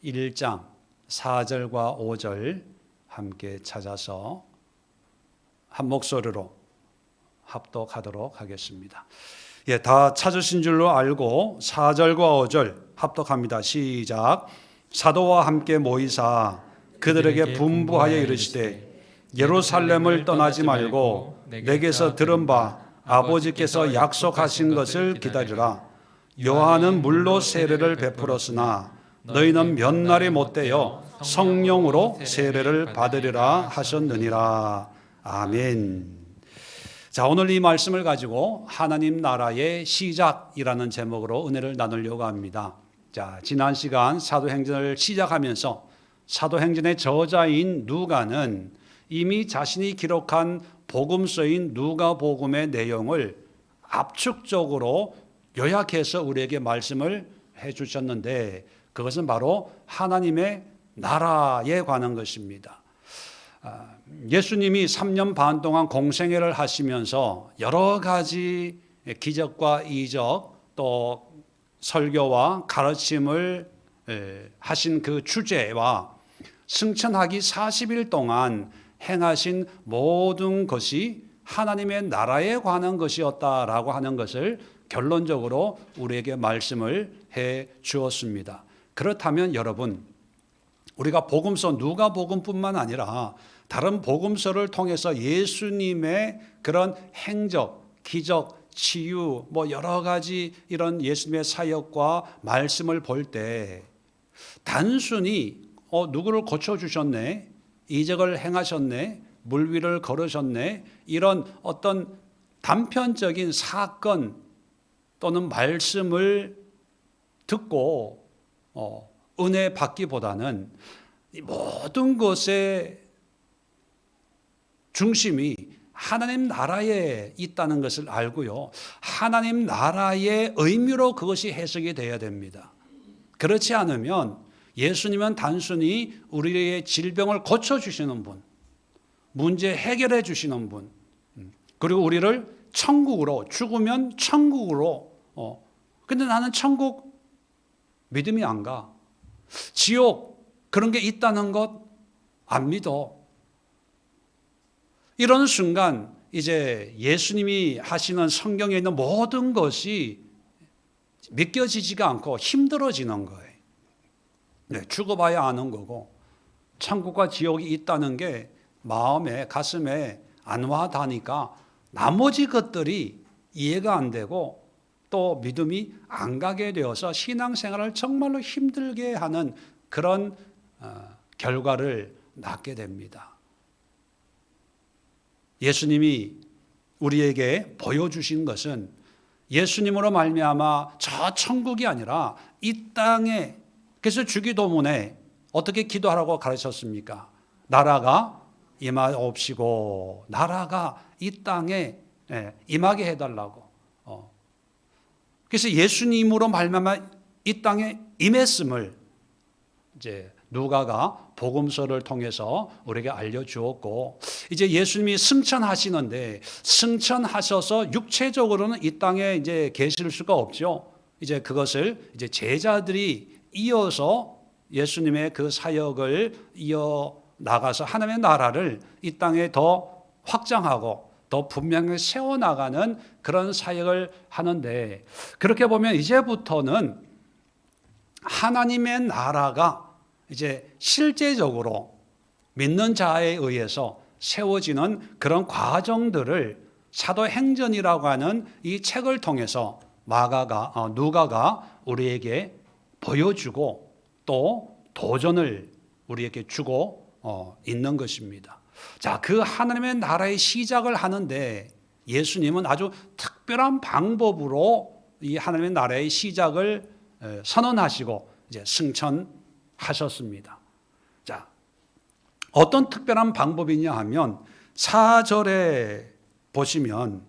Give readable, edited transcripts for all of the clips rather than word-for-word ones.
1장 4절과 5절 함께 찾아서 한 목소리로 합독하도록 하겠습니다. 예, 다 찾으신 줄로 알고 4절과 5절 합독합니다. 시작. 사도와 함께 모이사 그들에게 분부하여 이르시되 예루살렘을 떠나지 말고 내게서 들은 바 아버지께서 약속하신 것을 기다리라. 요한은 물로 세례를 베풀었으나 너희는 몇 날이 못되어 성령으로 세례를 받으리라 하셨느니라. 아멘. 자, 오늘 이 말씀을 가지고 하나님 나라의 시작이라는 제목으로 은혜를 나누려고 합니다. 자, 지난 시간 사도행전을 시작하면서 사도행전의 저자인 누가는 이미 자신이 기록한 복음서인 누가복음의 내용을 압축적으로 요약해서 우리에게 말씀을 해주셨는데 그것은 바로 하나님의 나라에 관한 것입니다. 예수님이 3년 반 동안 공생애를 하시면서 여러 가지 기적과 이적 또 설교와 가르침을 하신 그 주제와 승천하기 40일 동안 행하신 모든 것이 하나님의 나라에 관한 것이었다라고 하는 것을 결론적으로 우리에게 말씀을 해 주었습니다. 그렇다면 여러분, 우리가 복음서 누가복음뿐만 아니라 다른 복음서를 통해서 예수님의 그런 행적, 기적, 치유, 여러 가지 이런 예수님의 사역과 말씀을 볼 때 단순히 누구를 고쳐주셨네, 이적을 행하셨네, 물 위를 걸으셨네, 이런 어떤 단편적인 사건 또는 말씀을 듣고 은혜 받기보다는 이 모든 것의 중심이 하나님 나라에 있다는 것을 알고요, 하나님 나라의 의미로 그것이 해석이 되어야 됩니다. 그렇지 않으면 예수님은 단순히 우리의 질병을 고쳐주시는 분, 문제 해결해 주시는 분, 그리고 우리를 천국으로, 죽으면 천국으로, 근데 나는 천국 믿음이 안 가, 지옥 그런 게 있다는 것 안 믿어. 이런 순간 이제 예수님이 하시는 성경에 있는 모든 것이 믿겨지지가 않고 힘들어지는 거예요. 네, 죽어봐야 아는 거고 천국과 지옥이 있다는 게 마음에, 가슴에 안 와닿으니까 나머지 것들이 이해가 안 되고 또 믿음이 안 가게 되어서 신앙생활을 정말로 힘들게 하는 그런 결과를 낳게 됩니다. 예수님이 우리에게 보여주신 것은 예수님으로 말미암아 저 천국이 아니라 이 땅에, 그래서 주기도문에 어떻게 기도하라고 가르쳤습니까? 나라가 임하옵시고 나라가 이 땅에 임하게 해달라고. 그래서 예수님으로 말미암아 이 땅에 임했음을 이제 누가가 복음서를 통해서 우리에게 알려주었고, 이제 예수님이 승천하시는데 승천하셔서 육체적으로는 이 땅에 이제 계실 수가 없죠. 이제 그것을 이제 제자들이 이어서 예수님의 그 사역을 이어 나가서 하나님의 나라를 이 땅에 더 확장하고 더 분명히 세워나가는 그런 사역을 하는데, 그렇게 보면 이제부터는 하나님의 나라가 이제 실제적으로 믿는 자에 의해서 세워지는 그런 과정들을 사도행전이라고 하는 이 책을 통해서 누가가 우리에게 보여주고 또 도전을 우리에게 주고 있는 것입니다. 자, 그 하나님의 나라의 시작을 하는데 예수님은 아주 특별한 방법으로 이 하나님의 나라의 시작을 선언하시고 이제 승천하셨습니다. 자, 어떤 특별한 방법이냐 하면 4절에 보시면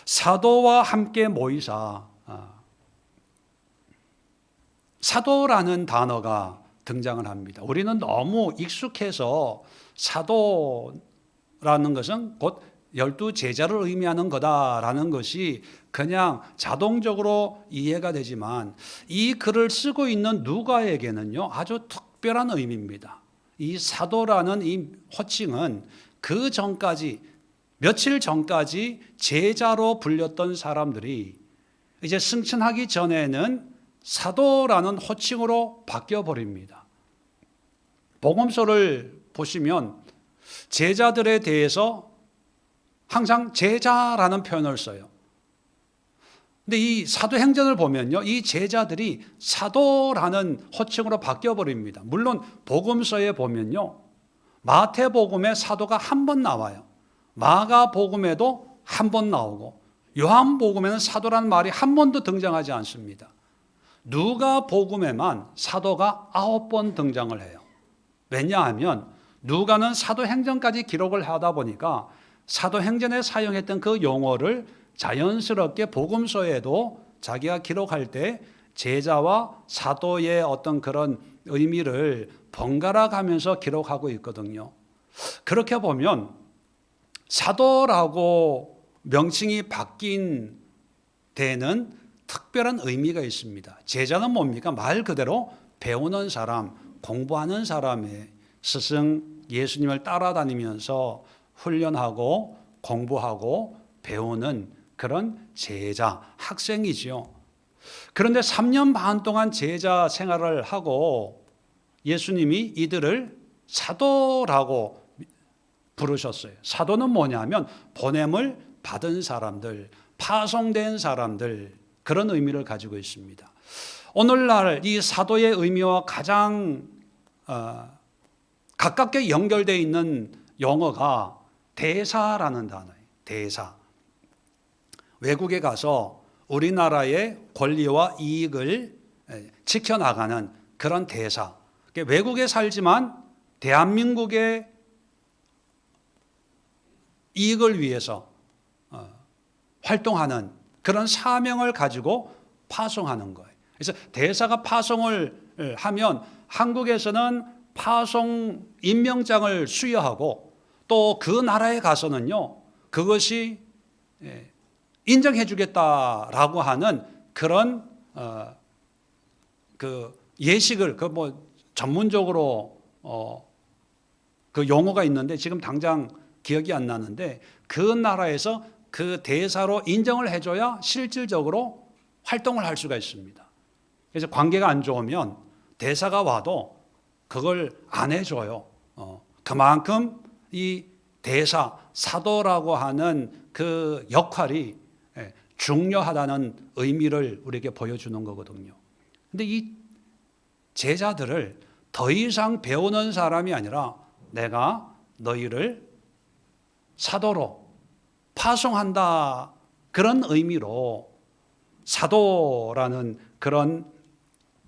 사도와 함께 모이사, 사도라는 단어가 등장을 합니다. 우리는 너무 익숙해서 사도라는 것은 곧 12 제자를 의미하는 거다라는 것이 그냥 자동적으로 이해가 되지만 이 글을 쓰고 있는 누가에게는요 아주 특별한 의미입니다. 이 사도라는 이 호칭은 그 전까지 며칠 전까지 제자로 불렸던 사람들이 이제 승천하기 전에는 사도라는 호칭으로 바뀌어 버립니다. 복음서를 보시면 제자들에 대해서 항상 제자라는 표현을 써요. 근데 이 사도행전을 보면요, 이 제자들이 사도라는 호칭으로 바뀌어 버립니다. 물론 복음서에 보면요, 마태복음에 사도가 한 번 나와요. 마가복음에도 한 번 나오고 요한복음에는 사도라는 말이 한 번도 등장하지 않습니다. 누가복음에만 사도가 9번 등장을 해요. 왜냐하면 누가는 사도행전까지 기록을 하다 보니까 사도행전에 사용했던 그 용어를 자연스럽게 복음서에도 자기가 기록할 때 제자와 사도의 어떤 그런 의미를 번갈아 가면서 기록하고 있거든요. 그렇게 보면 사도라고 명칭이 바뀐 데는 특별한 의미가 있습니다. 제자는 뭡니까? 말 그대로 배우는 사람, 공부하는 사람의 스승 예수님을 따라다니면서 훈련하고 공부하고 배우는 그런 제자, 학생이지요. 그런데 3년 반 동안 제자 생활을 하고 예수님이 이들을 사도라고 부르셨어요. 사도는 뭐냐면 보냄을 받은 사람들, 파송된 사람들, 그런 의미를 가지고 있습니다. 오늘날 이 사도의 의미와 가장 가깝게 연결되어 있는 용어가 대사라는 단어예요. 대사. 외국에 가서 우리나라의 권리와 이익을 지켜나가는 그런 대사. 외국에 살지만 대한민국의 이익을 위해서 활동하는 그런 사명을 가지고 파송하는 거예요. 그래서 대사가 파송을 하면 한국에서는 파송 임명장을 수여하고 또 그 나라에 가서는요 그것이 인정해 주겠다라고 하는 그런 그 예식을 그 뭐 전문적으로 그 용어가 있는데 지금 당장 기억이 안 나는데 그 나라에서 그 대사로 인정을 해줘야 실질적으로 활동을 할 수가 있습니다. 그래서 관계가 안 좋으면 대사가 와도 그걸 안 해줘요. 그만큼 이 대사, 사도라고 하는 그 역할이 중요하다는 의미를 우리에게 보여주는 거거든요. 근데 이 제자들을 더 이상 배우는 사람이 아니라 내가 너희를 사도로 파송한다, 그런 의미로 사도라는 그런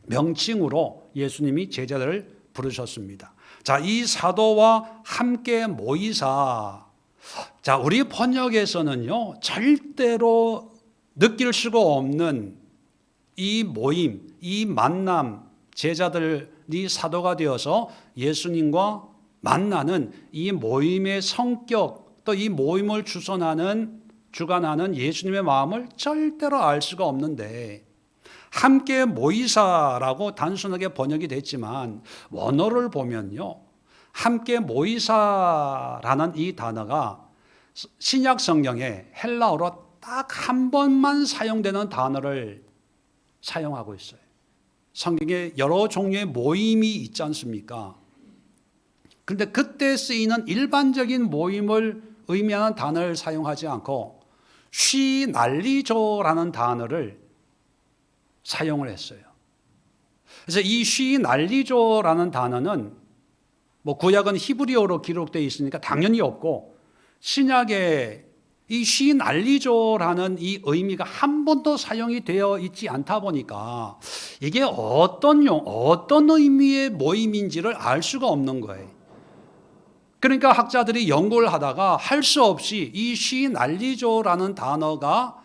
명칭으로 예수님이 제자들을 부르셨습니다. 자, 이 사도와 함께 모이사. 자, 우리 번역에서는요, 절대로 느낄 수가 없는 이 모임, 이 만남, 제자들이 사도가 되어서 예수님과 만나는 이 모임의 성격, 또 이 모임을 주관하는 예수님의 마음을 절대로 알 수가 없는데, 함께 모이사라고 단순하게 번역이 됐지만 원어를 보면요, 함께 모이사라는 이 단어가 신약 성경에 헬라어로 딱 한 번만 사용되는 단어를 사용하고 있어요. 성경에 여러 종류의 모임이 있지 않습니까? 그런데 그때 쓰이는 일반적인 모임을 의미하는 단어를 사용하지 않고 쉬난리조라는 단어를 사용을 했어요. 그래서 이 쉬난리조라는 단어는 뭐 구약은 히브리어로 기록되어 있으니까 당연히 없고, 신약에 이 쉬난리조라는 이 의미가 한 번도 사용이 되어 있지 않다 보니까 이게 어떤 의미의 모임인지를 알 수가 없는 거예요. 그러니까 학자들이 연구를 하다가 할 수 없이 이 쉬난리조라는 단어가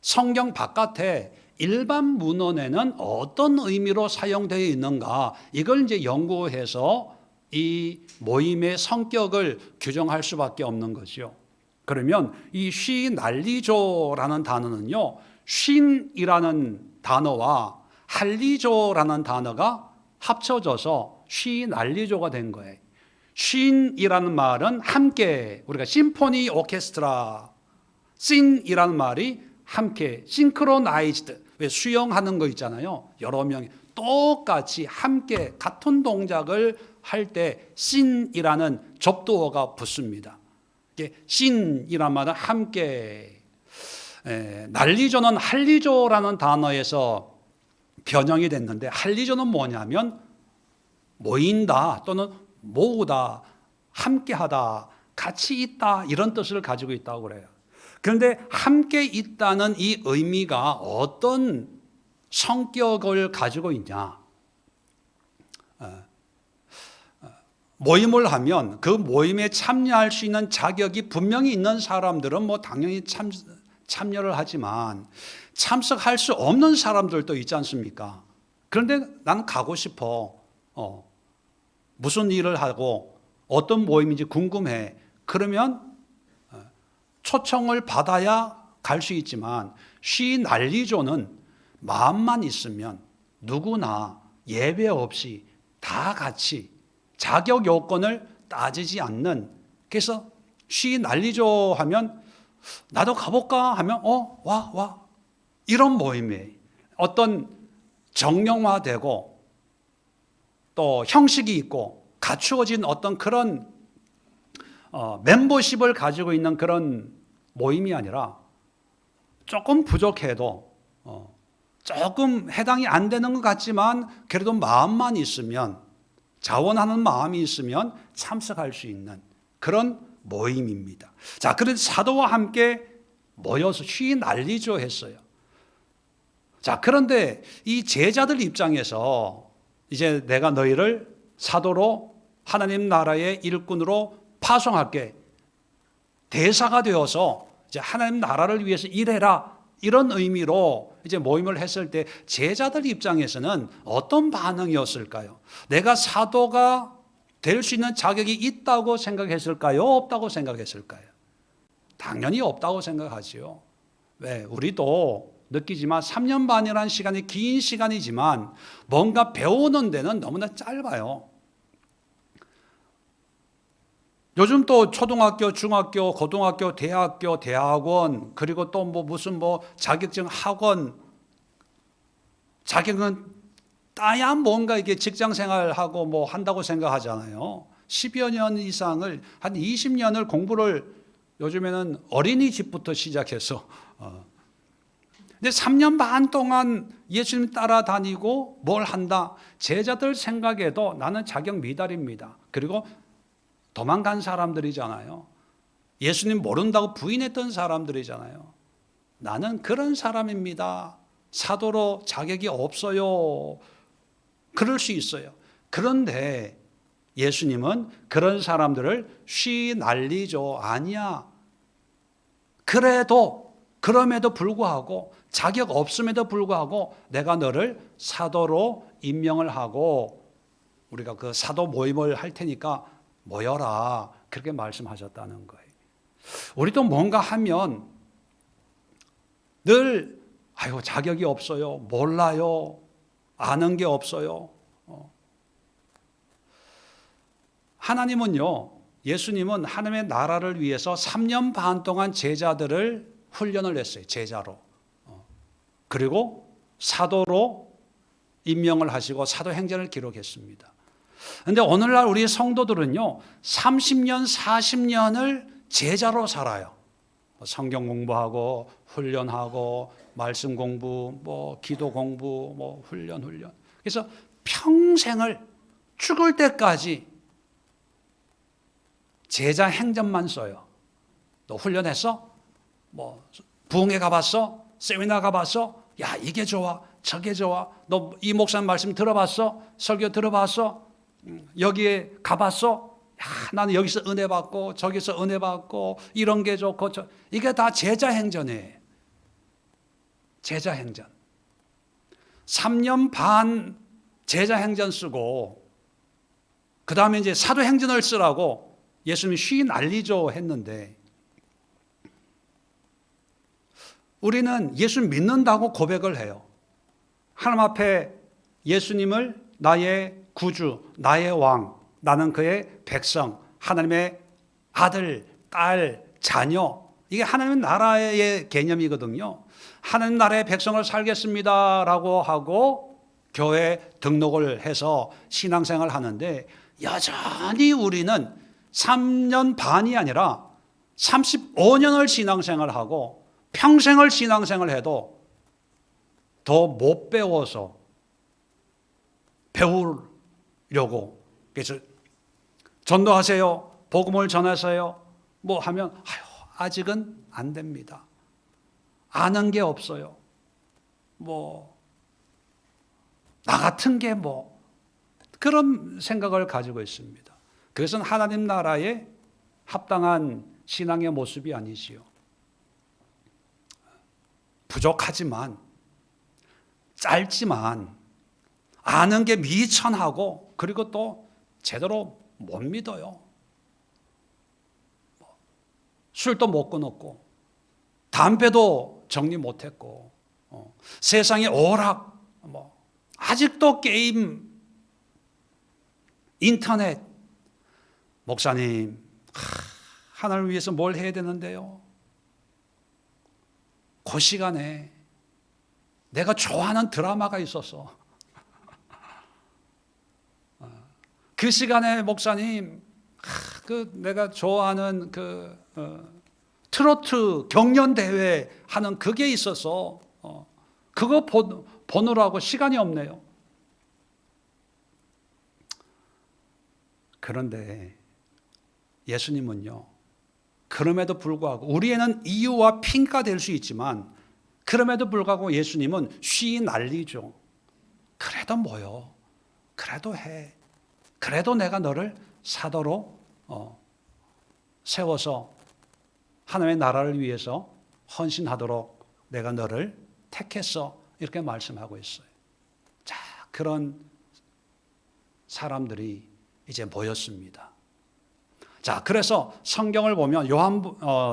성경 바깥에 일반 문헌에는 어떤 의미로 사용되어 있는가, 이걸 이제 연구해서 이 모임의 성격을 규정할 수밖에 없는 거죠. 그러면 이 쉬날리조라는 단어는요, 쉰이라는 단어와 할리조라는 단어가 합쳐져서 쉬날리조가 된 거예요. 쉰이라는 말은 함께, 우리가 심포니 오케스트라, 씬이라는 말이 함께, 싱크로나이즈드, 왜 수영하는 거 있잖아요. 여러 명이 똑같이 함께 같은 동작을 할 때 씬이라는 접두어가 붙습니다. 씬이란 말은 함께, 난리조는 할리조라는 단어에서 변형이 됐는데, 할리조는 뭐냐면 모인다 또는 모으다, 함께하다, 같이 있다, 이런 뜻을 가지고 있다고 그래요. 그런데 함께 있다는 이 의미가 어떤 성격을 가지고 있냐? 모임을 하면 그 모임에 참여할 수 있는 자격이 분명히 있는 사람들은 뭐 당연히 참여를 하지만 참석할 수 없는 사람들도 있지 않습니까? 그런데 나는 가고 싶어. 무슨 일을 하고 어떤 모임인지 궁금해. 그러면 초청을 받아야 갈 수 있지만 쉬날리조는 마음만 있으면 누구나 예외 없이 다 같이 자격 요건을 따지지 않는, 그래서 쉬날리조 하면 나도 가볼까 하면 와 이런 모임이에요. 어떤 정형화되고 또 형식이 있고 갖추어진 어떤 그런 멤버십을 가지고 있는 그런 모임이 아니라 조금 부족해도 조금 해당이 안 되는 것 같지만 그래도 마음만 있으면, 자원하는 마음이 있으면 참석할 수 있는 그런 모임입니다. 자, 그래서 사도와 함께 모여서 쉬날리조 했어요. 자, 그런데 이 제자들 입장에서 이제 내가 너희를 사도로 하나님 나라의 일꾼으로 파송할게, 대사가 되어서 이제 하나님 나라를 위해서 일해라, 이런 의미로 이제 모임을 했을 때 제자들 입장에서는 어떤 반응이었을까요? 내가 사도가 될 수 있는 자격이 있다고 생각했을까요? 없다고 생각했을까요? 당연히 없다고 생각하지요. 왜? 우리도 느끼지만 3년 반이라는 시간이 긴 시간이지만 뭔가 배우는 데는 너무나 짧아요. 요즘 또 초등학교, 중학교, 고등학교, 대학교, 대학원, 그리고 또 무슨 자격증 학원, 자격은 따야 뭔가 이게 직장 생활하고 한다고 생각하잖아요. 10여 년 이상을, 한 20년을 공부를 요즘에는 어린이집부터 시작해서 근데 3년 반 동안 예수님 따라다니고 뭘 한다. 제자들 생각에도 나는 자격 미달입니다. 그리고 도망간 사람들이잖아요. 예수님 모른다고 부인했던 사람들이잖아요. 나는 그런 사람입니다. 사도로 자격이 없어요. 그럴 수 있어요. 그런데 예수님은 그런 사람들을 쉬날리조 아니야. 그럼에도 불구하고, 자격 없음에도 불구하고 내가 너를 사도로 임명을 하고 우리가 그 사도 모임을 할 테니까 모여라, 그렇게 말씀하셨다는 거예요. 우리도 뭔가 하면 늘 자격이 없어요, 몰라요, 아는 게 없어요. 하나님은요, 예수님은 하나님의 나라를 위해서 3년 반 동안 제자들을 훈련을 했어요. 제자로. 그리고 사도로 임명을 하시고 사도행전을 기록했습니다. 그런데 오늘날 우리 성도들은요, 30년, 40년을 제자로 살아요. 성경 공부하고 훈련하고 말씀 공부, 기도 공부, 훈련. 그래서 평생을 죽을 때까지 제자 행전만 써요. 너 훈련했어? 부흥회 가봤어? 세미나 가봤어? 야, 이게 좋아, 저게 좋아. 너 이 목사님 말씀 들어봤어? 설교 들어봤어? 여기에 가봤어? 야, 나는 여기서 은혜 받고 저기서 은혜 받고 이런 게 좋고 이게 다 제자 행전이에요. 제자 행전. 3년 반 제자 행전 쓰고 그 다음에 이제 사도 행전을 쓰라고 예수님이 쉬날리조 했는데, 우리는 예수 믿는다고 고백을 해요. 하나님 앞에 예수님을 나의 구주, 나의 왕, 나는 그의 백성, 하나님의 아들, 딸, 자녀, 이게 하나님 나라의 개념이거든요. 하나님 나라의 백성을 살겠습니다라고 하고 교회 등록을 해서 신앙생활을 하는데 여전히 우리는 3년 반이 아니라 35년을 신앙생활을 하고 평생을 신앙생활을 해도 더 못 배워서 배우려고, 그래서 전도하세요, 복음을 전하세요 뭐 하면 아직은 안 됩니다. 아는 게 없어요. 뭐 나 같은 게 뭐 그런 생각을 가지고 있습니다. 그것은 하나님 나라에 합당한 신앙의 모습이 아니지요. 부족하지만, 짧지만, 아는 게 미천하고, 그리고 또 제대로 못 믿어요. 술도 못 끊었고, 담배도 정리 못했고, 세상의 오락, 아직도 게임, 인터넷. 목사님, 하나님을 위해서 뭘 해야 되는데요? 그 시간에 내가 좋아하는 드라마가 있었어. 그 시간에 목사님, 내가 좋아하는 트로트 경연 대회 하는 그게 있어서 그거 보느라고 시간이 없네요. 그런데 예수님은요, 그럼에도 불구하고 우리에는 이유와 핑계가 될 수 있지만 그럼에도 불구하고 예수님은 쉬 날리죠. 그래도 뭐요? 그래도 해. 그래도 내가 너를 사도로 세워서 하나님의 나라를 위해서 헌신하도록 내가 너를 택했어. 이렇게 말씀하고 있어요. 자, 그런 사람들이 이제 모였습니다. 자, 그래서 성경을 보면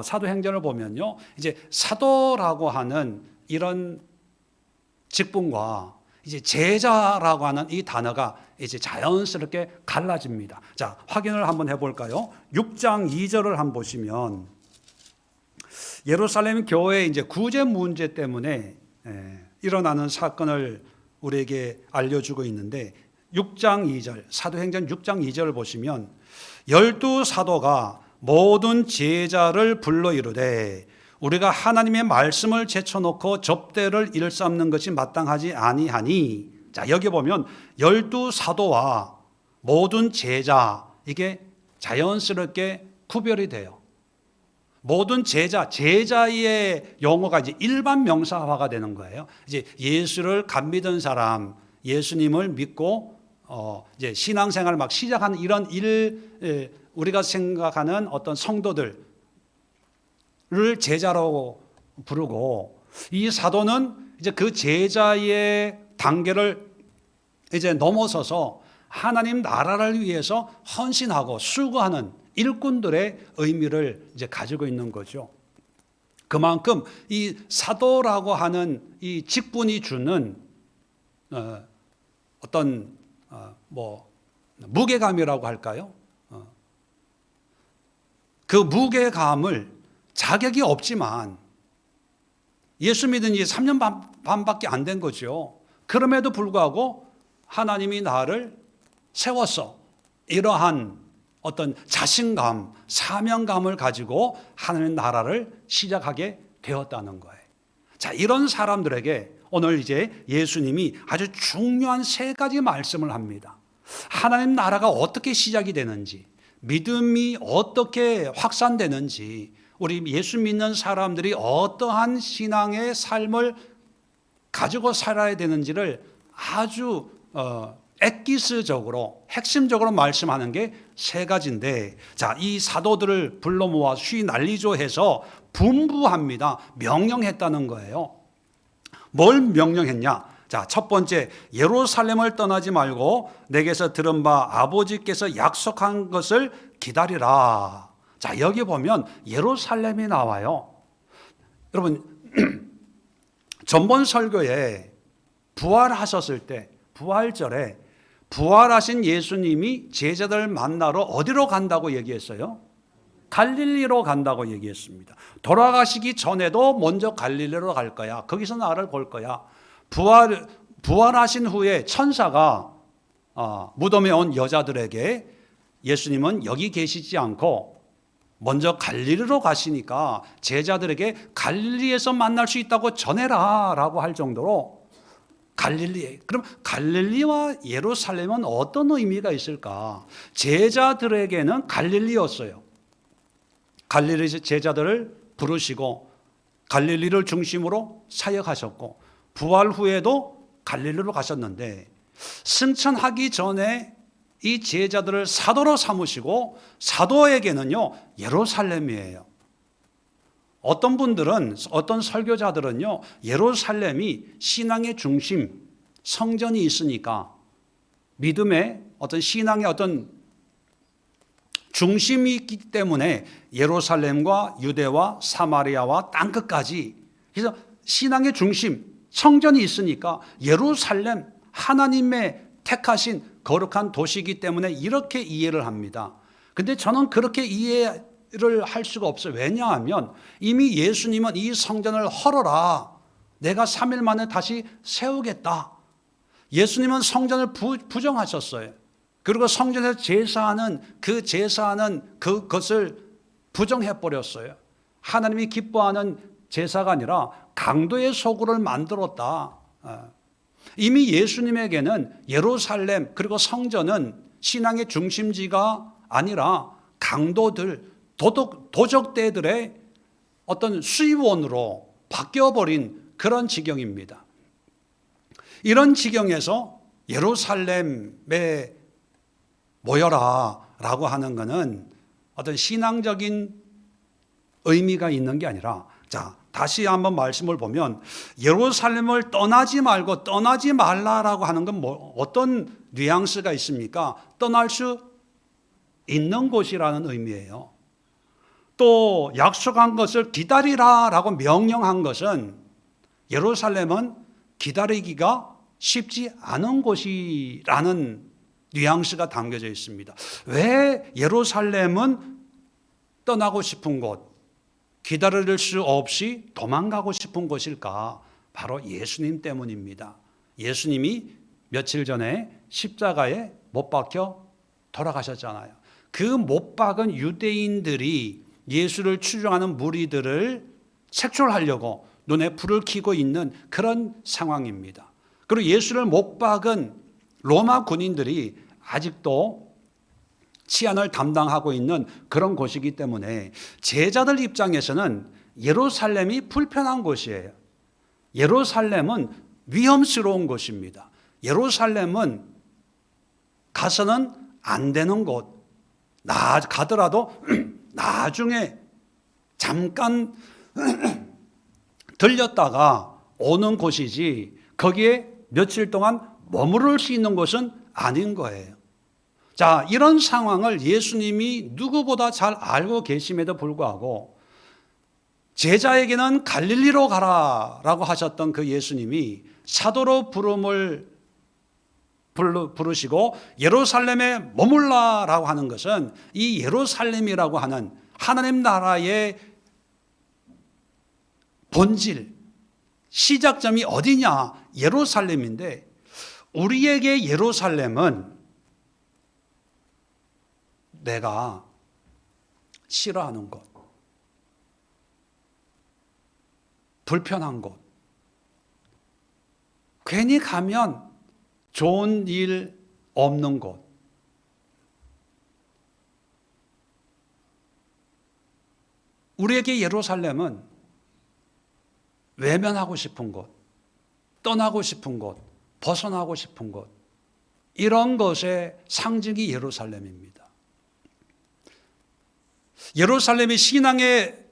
사도행전을 보면요, 이제 사도라고 하는 이런 직분과 이제 제자라고 하는 이 단어가 이제 자연스럽게 갈라집니다. 자, 확인을 한번 해볼까요? 6장 2절을 한번 보시면 예루살렘 교회의 이제 구제 문제 때문에 일어나는 사건을 우리에게 알려주고 있는데 6장 2절, 사도행전 6장 2절을 보시면 12사도가 모든 제자를 불러 이르되 우리가 하나님의 말씀을 제쳐놓고 접대를 일삼는 것이 마땅하지 아니하니. 자, 여기 보면 12사도와 모든 제자, 이게 자연스럽게 구별이 돼요. 모든 제자의 용어가 이제 일반 명사화가 되는 거예요. 이제 예수를 갓 믿은 사람, 예수님을 믿고 이제 신앙생활을 막 시작하는 이런 우리가 생각하는 어떤 성도들을 제자라고 부르고, 이 사도는 이제 그 제자의 단계를 이제 넘어서서 하나님 나라를 위해서 헌신하고 수고하는 일꾼들의 의미를 이제 가지고 있는 거죠. 그만큼 이 사도라고 하는 이 직분이 주는 어떤 무게감이라고 할까요? 그 무게감을 자격이 없지만 예수 믿은 지 3년 반밖에 안 된 거죠. 그럼에도 불구하고 하나님이 나를 세웠어. 이러한 어떤 자신감, 사명감을 가지고 하나님의 나라를 시작하게 되었다는 거예요. 자, 이런 사람들에게 오늘 이제 예수님이 아주 중요한 3가지 말씀을 합니다. 하나님 나라가 어떻게 시작이 되는지, 믿음이 어떻게 확산되는지, 우리 예수 믿는 사람들이 어떠한 신앙의 삶을 가지고 살아야 되는지를 아주 엑기스적으로 핵심적으로 말씀하는 게 3가지인데, 자, 이 사도들을 불러 모아 쉬 날리죠 해서 분부합니다. 명령했다는 거예요. 뭘 명령했냐? 자, 첫 번째, 예루살렘을 떠나지 말고 내게서 들은 바 아버지께서 약속한 것을 기다리라. 자, 여기 보면 예루살렘이 나와요. 여러분, 전번 설교에 부활하셨을 때 부활절에 부활하신 예수님이 제자들 만나러 어디로 간다고 얘기했어요? 갈릴리로 간다고 얘기했습니다. 돌아가시기 전에도 먼저 갈릴리로 갈 거야. 거기서 나를 볼 거야. 부활하신 후에 천사가 무덤에 온 여자들에게 예수님은 여기 계시지 않고 먼저 갈릴리로 가시니까 제자들에게 갈릴리에서 만날 수 있다고 전해라 라고 할 정도로 갈릴리. 그럼 갈릴리와 예루살렘은 어떤 의미가 있을까? 제자들에게는 갈릴리였어요. 갈릴리 제자들을 부르시고 갈릴리를 중심으로 사역하셨고 부활 후에도 갈릴리로 가셨는데 승천하기 전에 이 제자들을 사도로 삼으시고 사도에게는요 예루살렘이에요. 어떤 분들은 어떤 설교자들은요 예루살렘이 신앙의 중심 성전이 있으니까 믿음의 어떤 신앙의 어떤 중심이 있기 때문에 예루살렘과 유대와 사마리아와 땅끝까지 그래서 신앙의 중심 성전이 있으니까 예루살렘 하나님의 택하신 거룩한 도시이기 때문에 이렇게 이해를 합니다. 근데 저는 그렇게 이해를 할 수가 없어요. 왜냐하면 이미 예수님은 이 성전을 헐어라. 내가 3일 만에 다시 세우겠다. 예수님은 성전을 부정하셨어요. 그리고 성전에서 제사하는 그것을 부정해버렸어요. 하나님이 기뻐하는 제사가 아니라 강도의 소굴을 만들었다. 이미 예수님에게는 예루살렘 그리고 성전은 신앙의 중심지가 아니라 강도들, 도적대들의 어떤 수입원으로 바뀌어버린 그런 지경입니다. 이런 지경에서 예루살렘에 모여라 라고 하는 것은 어떤 신앙적인 의미가 있는 게 아니라 자 다시 한번 말씀을 보면 예루살렘을 떠나지 말고 떠나지 말라라고 하는 건 어떤 뉘앙스가 있습니까? 떠날 수 있는 곳이라는 의미예요. 또 약속한 것을 기다리라라고 명령한 것은 예루살렘은 기다리기가 쉽지 않은 곳이라는 뉘앙스가 담겨져 있습니다. 왜 예루살렘은 떠나고 싶은 곳, 기다릴 수 없이 도망가고 싶은 곳일까? 바로 예수님 때문입니다. 예수님이 며칠 전에 십자가에 못 박혀 돌아가셨잖아요. 그 못 박은 유대인들이 예수를 추종하는 무리들을 색출하려고 눈에 불을 켜고 있는 그런 상황입니다. 그리고 예수를 못 박은 로마 군인들이 아직도 치안을 담당하고 있는 그런 곳이기 때문에 제자들 입장에서는 예루살렘이 불편한 곳이에요. 예루살렘은 위험스러운 곳입니다. 예루살렘은 가서는 안 되는 곳, 가더라도 나중에 잠깐 들렸다가 오는 곳이지 거기에 며칠 동안 머무를 수 있는 곳은 아닌 거예요. 자, 이런 상황을 예수님이 누구보다 잘 알고 계심에도 불구하고 제자에게는 갈릴리로 가라라고 하셨던 그 예수님이 사도로 부르시고 예루살렘에 머물라라고 하는 것은 이 예루살렘이라고 하는 하나님 나라의 본질, 시작점이 어디냐? 예루살렘인데 우리에게 예루살렘은 내가 싫어하는 곳, 불편한 곳, 괜히 가면 좋은 일 없는 곳, 우리에게 예루살렘은 외면하고 싶은 곳, 떠나고 싶은 곳, 벗어나고 싶은 곳, 이런 것의 상징이 예루살렘입니다. 예루살렘이 신앙의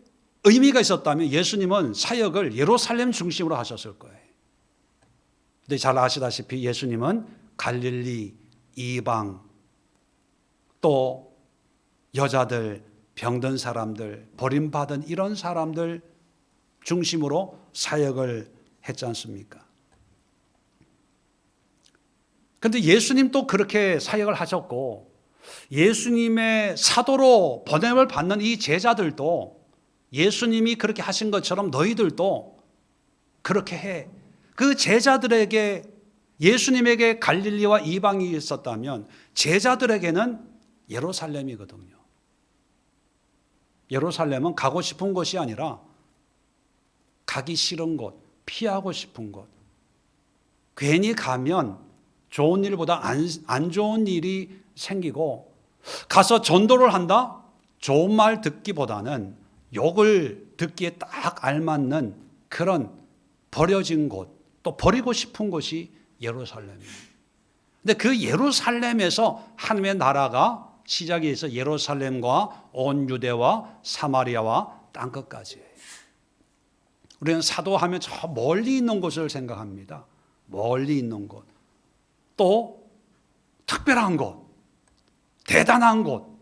의미가 있었다면 예수님은 사역을 예루살렘 중심으로 하셨을 거예요. 근데 잘 아시다시피 예수님은 갈릴리, 이방, 또 여자들, 병든 사람들, 버림받은 이런 사람들 중심으로 사역을 했지 않습니까? 그런데 예수님도 그렇게 사역을 하셨고 예수님의 사도로 보냄을 받는 이 제자들도 예수님이 그렇게 하신 것처럼 너희들도 그렇게 해. 그 제자들에게 예수님에게 갈릴리와 이방이 있었다면 제자들에게는 예루살렘이거든요. 예루살렘은 가고 싶은 곳이 아니라 가기 싫은 곳, 피하고 싶은 곳. 괜히 가면 좋은 일보다 안 좋은 일이 생기고 가서 전도를 한다? 좋은 말 듣기보다는 욕을 듣기에 딱 알맞는 그런 버려진 곳, 또 버리고 싶은 곳이 예루살렘이에요. 근데 그 예루살렘에서 하나님의 나라가 시작이 해서 예루살렘과 온 유대와 사마리아와 땅끝까지. 우리는 사도하면 저 멀리 있는 곳을 생각합니다. 멀리 있는 곳. 또 특별한 곳, 대단한 곳,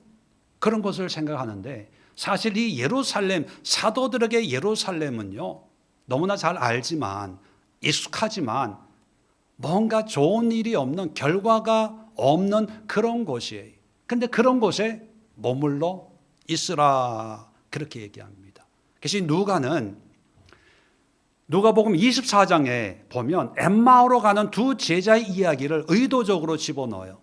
그런 곳을 생각하는데 사실 이 예루살렘, 사도들에게 예루살렘은요 너무나 잘 알지만 익숙하지만 뭔가 좋은 일이 없는, 결과가 없는 그런 곳이에요. 그런데 그런 곳에 머물러 있으라 그렇게 얘기합니다. 그래서 누가복음 24장에 보면 엠마오로 가는 두 제자의 이야기를 의도적으로 집어넣어요.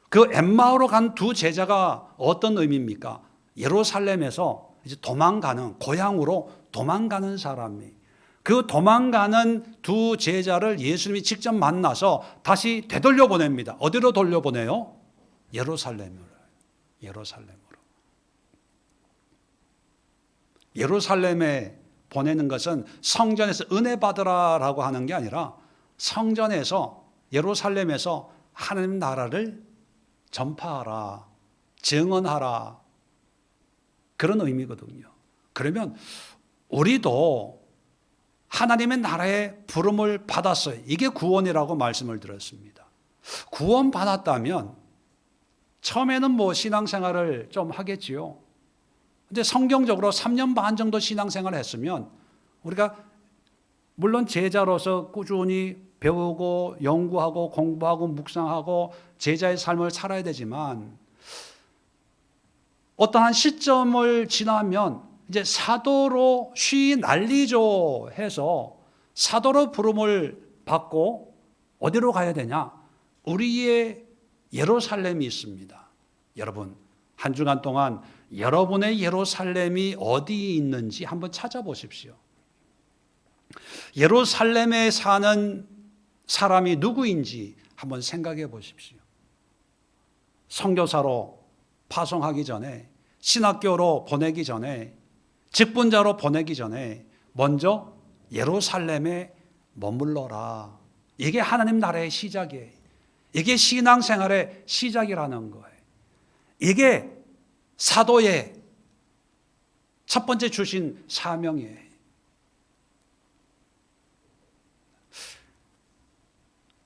그 엠마오로 간 두 제자가 어떤 의미입니까? 예루살렘에서 이제 도망가는, 고향으로 도망가는 사람이, 그 도망가는 두 제자를 예수님이 직접 만나서 다시 되돌려 보냅니다. 어디로 돌려보내요? 예루살렘으로. 예루살렘에 보내는 것은 성전에서 은혜 받으라라고 하는 게 아니라 성전에서, 예루살렘에서 하나님 나라를 전파하라, 증언하라, 그런 의미거든요. 그러면 우리도 하나님의 나라의 부름을 받았어요. 이게 구원이라고 말씀을 드렸습니다. 구원 받았다면 처음에는 신앙생활을 좀 하겠지요. 근데 성경적으로 3년 반 정도 신앙생활을 했으면 우리가 물론 제자로서 꾸준히 배우고 연구하고 공부하고 묵상하고 제자의 삶을 살아야 되지만 어떠한 시점을 지나면 이제 사도로 쉬 날리죠 해서 사도로 부름을 받고 어디로 가야 되냐? 우리의 예루살렘이 있습니다. 여러분, 한 주간 동안 여러분의 예루살렘이 어디에 있는지 한번 찾아보십시오. 예루살렘에 사는 사람이 누구인지 한번 생각해 보십시오. 선교사로 파송하기 전에, 신학교로 보내기 전에, 직분자로 보내기 전에 먼저 예루살렘에 머물러라. 이게 하나님 나라의 시작이에요. 이게 신앙생활의 시작이라는 거예요. 이게 사도의 첫 번째 주신 사명이에요.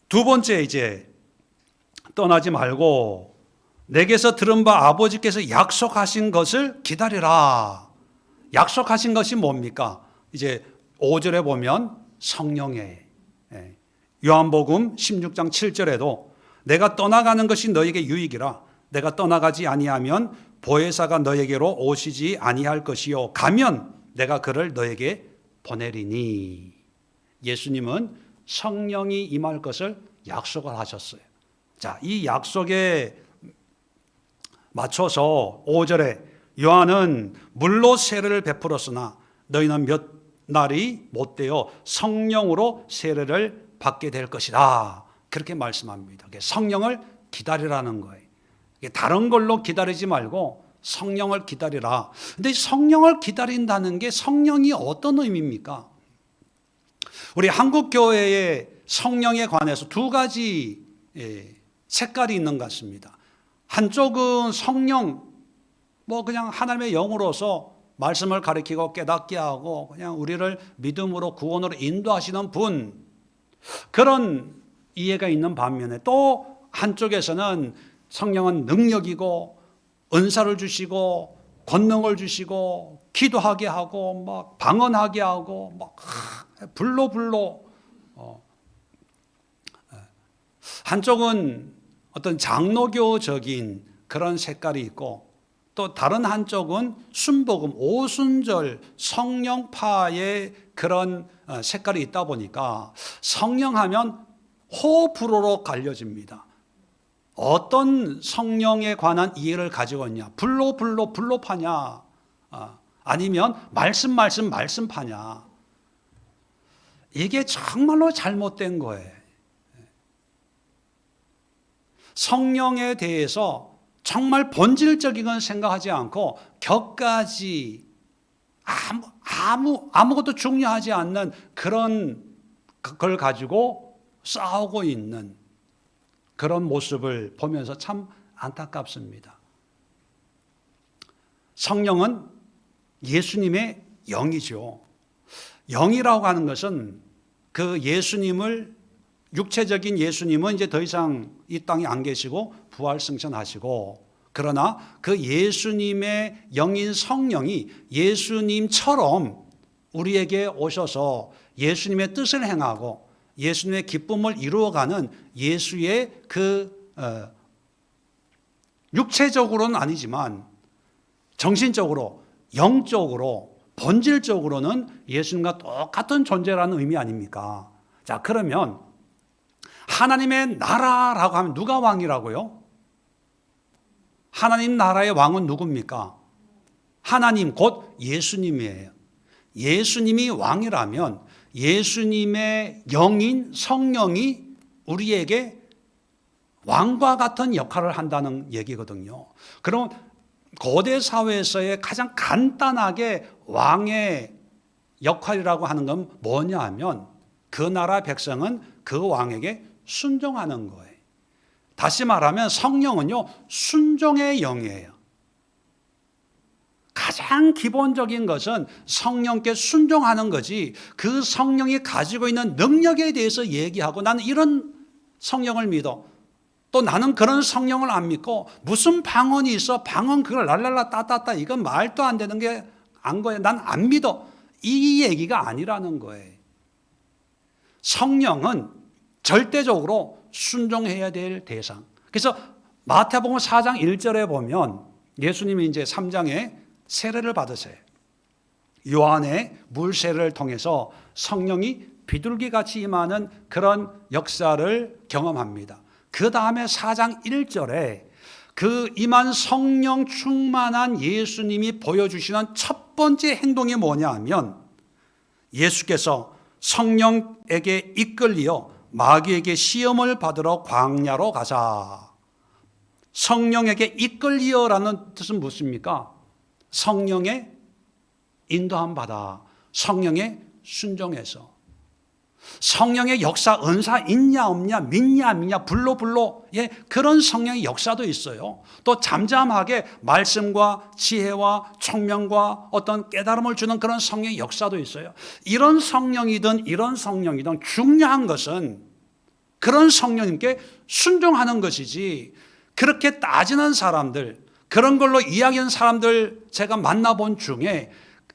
두 번째, 이제 떠나지 말고 내게서 들은 바 아버지께서 약속하신 것을 기다리라. 약속하신 것이 뭡니까? 이제 5절에 보면 성령이에요. 요한복음 16장 7절에도 내가 떠나가는 것이 너에게 유익이라. 내가 떠나가지 아니하면 보혜사가 너에게로 오시지 아니할 것이요 가면 내가 그를 너에게 보내리니. 예수님은 성령이 임할 것을 약속을 하셨어요. 자, 이 약속에 맞춰서 5절에 요한은 물로 세례를 베풀었으나 너희는 몇 날이 못되어 성령으로 세례를 받게 될 것이다. 그렇게 말씀합니다. 성령을 기다리라는 거예요. 다른 걸로 기다리지 말고 성령을 기다리라. 근데 성령을 기다린다는 게 성령이 어떤 의미입니까? 우리 한국교회의 성령에 관해서 두 가지 색깔이 있는 것 같습니다. 한쪽은 성령, 그냥 하나님의 영으로서 말씀을 가르치고 깨닫게 하고 그냥 우리를 믿음으로 구원으로 인도하시는 분, 그런 이해가 있는 반면에 또 한쪽에서는 성령은 능력이고 은사를 주시고 권능을 주시고 기도하게 하고 방언하게 하고 불로 한쪽은 어떤 장로교적인 그런 색깔이 있고 또 다른 한쪽은 순복음, 오순절 성령파의 그런 색깔이 있다 보니까 성령하면 호불호로 갈려집니다. 어떤 성령에 관한 이해를 가지고 있냐? 불로파냐? 아니면 말씀파냐? 이게 정말로 잘못된 거예요. 성령에 대해서 정말 본질적인 건 생각하지 않고 격가지 아무것도 중요하지 않는 그런 걸 가지고 싸우고 있는 그런 모습을 보면서 참 안타깝습니다. 성령은 예수님의 영이죠. 영이라고 하는 것은 그 예수님을 육체적인 예수님은 이제 더 이상 이 땅에 안 계시고 부활승천하시고 그러나 그 예수님의 영인 성령이 예수님처럼 우리에게 오셔서 예수님의 뜻을 행하고 예수님의 기쁨을 이루어가는 예수의 육체적으로는 아니지만 정신적으로 영적으로 본질적으로는 예수님과 똑같은 존재라는 의미 아닙니까? 자, 그러면 하나님의 나라라고 하면 누가 왕이라고요? 하나님 나라의 왕은 누굽니까? 하나님 곧 예수님이에요. 예수님이 왕이라면 예수님의 영인 성령이 우리에게 왕과 같은 역할을 한다는 얘기거든요. 그럼 고대 사회에서의 가장 간단하게 왕의 역할이라고 하는 건 뭐냐 하면 그 나라 백성은 그 왕에게 순종하는 거예요. 다시 말하면 성령은요, 순종의 영이에요. 가장 기본적인 것은 성령께 순종하는 거지 그 성령이 가지고 있는 능력에 대해서 얘기하고 나는 이런 성령을 믿어. 또 나는 그런 성령을 안 믿고 무슨 방언이 있어. 방언 그걸 랄랄라 따따따 이건 말도 안 되는 게 안 거예요. 난 안 믿어. 이 얘기가 아니라는 거예요. 성령은 절대적으로 순종해야 될 대상. 그래서 마태복음 4장 1절에 보면 예수님이 이제 3장에 세례를 받으세요. 요한의 물 세례를 통해서 성령이 비둘기같이 임하는 그런 역사를 경험합니다. 그 다음에 4장 1절에 그 임한 성령 충만한 예수님이 보여주시는 첫 번째 행동이 뭐냐 하면 예수께서 성령에게 이끌리어 마귀에게 시험을 받으러 광야로 가자. 성령에게 이끌리어라는 뜻은 무엇입니까? 성령의 인도함 받아. 성령의 순종해서. 성령의 역사, 은사 있냐 없냐, 믿냐 안 믿냐, 불로 예, 그런 성령의 역사도 있어요. 또 잠잠하게 말씀과 지혜와 총명과 어떤 깨달음을 주는 그런 성령의 역사도 있어요. 이런 성령이든 이런 성령이든 중요한 것은 그런 성령님께 순종하는 것이지 그렇게 따지는 사람들, 그런 걸로 이야기하는 사람들 제가 만나본 중에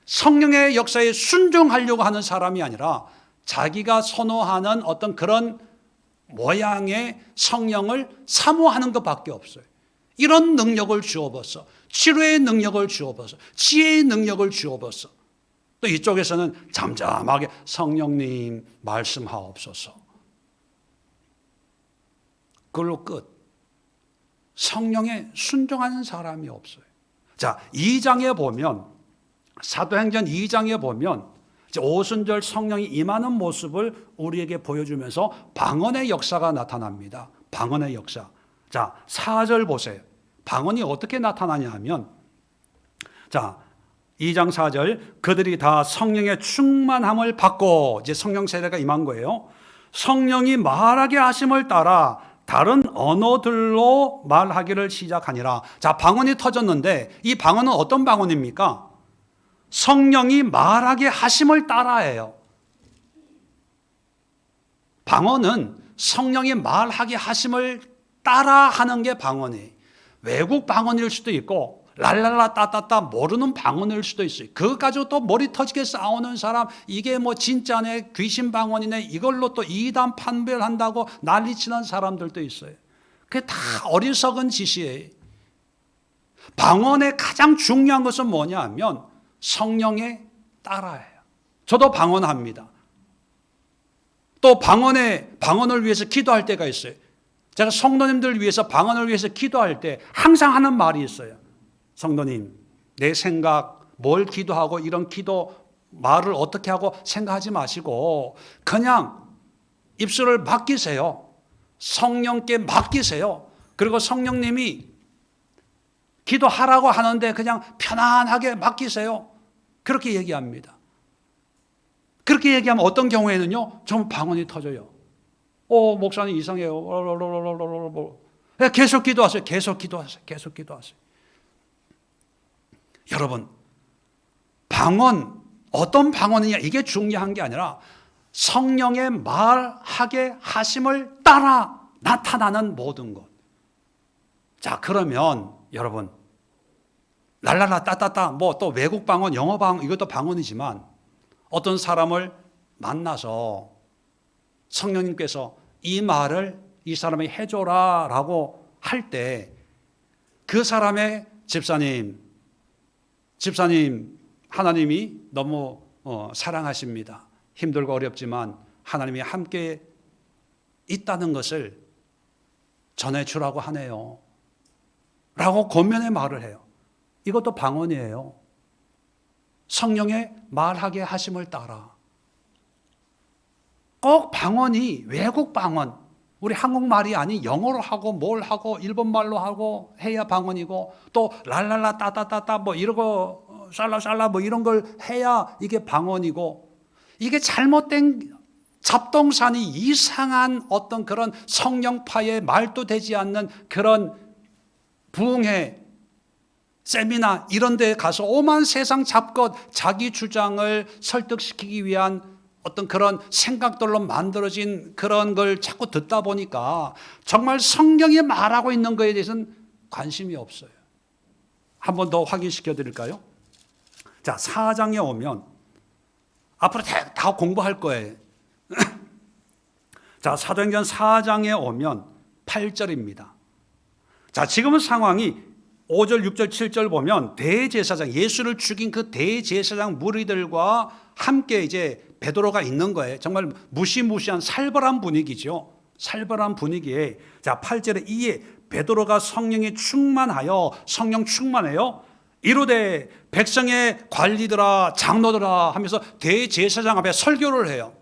성령의 역사에 순종하려고 하는 사람이 아니라 자기가 선호하는 어떤 그런 모양의 성령을 사모하는 것밖에 없어요. 이런 능력을 주어봤어. 치료의 능력을 주어봤어. 지혜의 능력을 주어봤어. 또 이쪽에서는 잠잠하게 성령님 말씀하옵소서. 그걸로 끝. 성령에 순종하는 사람이 없어요. 자, 2장에 보면 사도행전 2장에 보면 오순절 성령이 임하는 모습을 우리에게 보여주면서 방언의 역사가 나타납니다. 방언의 역사. 자, 4절 보세요. 방언이 어떻게 나타나냐 하면 자, 2장 4절 그들이 다 성령의 충만함을 받고 이제 성령 세례가 임한 거예요. 성령이 말하게 하심을 따라 다른 언어들로 말하기를 시작하니라. 자, 방언이 터졌는데 이 방언은 어떤 방언입니까? 성령이 말하게 하심을 따라해요. 방언은 성령이 말하게 하심을 따라하는 게 방언이에요. 외국 방언일 수도 있고 랄랄라 따따따 모르는 방언일 수도 있어요. 그것 가지고 또 머리 터지게 싸우는 사람, 이게 뭐 진짜네, 귀신 방언이네, 이걸로 또 이단 판별한다고 난리치는 사람들도 있어요. 그게 다 어리석은 짓이에요. 방언의 가장 중요한 것은 뭐냐 하면 성령에 따라해요. 저도 방언합니다. 또 방언을 위해서 기도할 때가 있어요. 제가 성도님들을 위해서 방언을 위해서 기도할 때 항상 하는 말이 있어요. 성도님, 내 생각, 뭘 기도하고 이런 기도 말을 어떻게 하고 생각하지 마시고 그냥 입술을 맡기세요. 성령께 맡기세요. 그리고 성령님이 기도하라고 하는데 그냥 편안하게 맡기세요. 그렇게 얘기합니다. 그렇게 얘기하면 어떤 경우에는요, 정말 방언이 터져요. 목사님 이상해요. 계속 기도하세요. 계속 기도하세요. 계속 기도하세요. 여러분, 방언, 어떤 방언이냐, 이게 중요한 게 아니라 성령의 말하게 하심을 따라 나타나는 모든 것. 자, 그러면 여러분, 랄랄라 따따따, 뭐 또 외국 방언, 영어 방언, 이것도 방언이지만 어떤 사람을 만나서 성령님께서 이 말을 이 사람이 해줘라 라고 할 때 그 사람의 집사님 하나님이 너무 사랑하십니다. 힘들고 어렵지만 하나님이 함께 있다는 것을 전해주라고 하네요 라고 권면의 말을 해요. 이것도 방언이에요. 성령의 말하게 하심을 따라. 꼭 방언이 외국 방언, 우리 한국말이 아닌 영어로 하고 뭘 하고 일본말로 하고 해야 방언이고, 또 랄랄라 따따따따 뭐 이러고 샬라샬라 뭐 이런 걸 해야 이게 방언이고, 이게 잘못된 잡동사니 이상한 어떤 그런 성령파의 말도 되지 않는 그런 부흥회 세미나 이런 데 가서 오만 세상 잡것 자기 주장을 설득시키기 위한 어떤 그런 생각들로 만들어진 그런 걸 자꾸 듣다 보니까 정말 성경이 말하고 있는 거에 대해서는 관심이 없어요. 한 번 더 확인시켜 드릴까요? 자, 4장에 오면 앞으로 다 공부할 거예요. 자, 사도행전 4장에 오면 8절입니다. 자, 지금은 상황이 5절, 6절, 7절 보면 대제사장, 예수를 죽인 그 대제사장 무리들과 함께 이제 베드로가 있는 거예요. 정말 무시무시한 살벌한 분위기죠. 살벌한 분위기에, 자, 8절에 이에 베드로가 성령에 충만하여, 성령 충만해요. 이르되 백성의 관리들아 장로들아 하면서 대제사장 앞에 설교를 해요.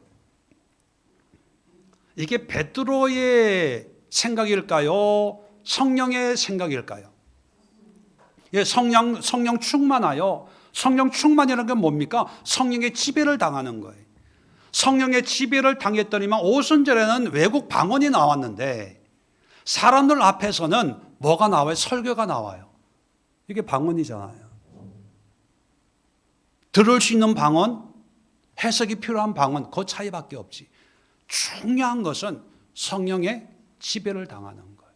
이게 베드로의 생각일까요? 성령의 생각일까요? 예, 성령 충만하여. 성령 충만이라는 게 뭡니까? 성령의 지배를 당하는 거예요. 성령의 지배를 당했더니만 오순절에는 외국 방언이 나왔는데 사람들 앞에서는 뭐가 나와요? 설교가 나와요. 이게 방언이잖아요. 들을 수 있는 방언, 해석이 필요한 방언, 그 차이밖에 없지. 중요한 것은 성령의 지배를 당하는 거예요.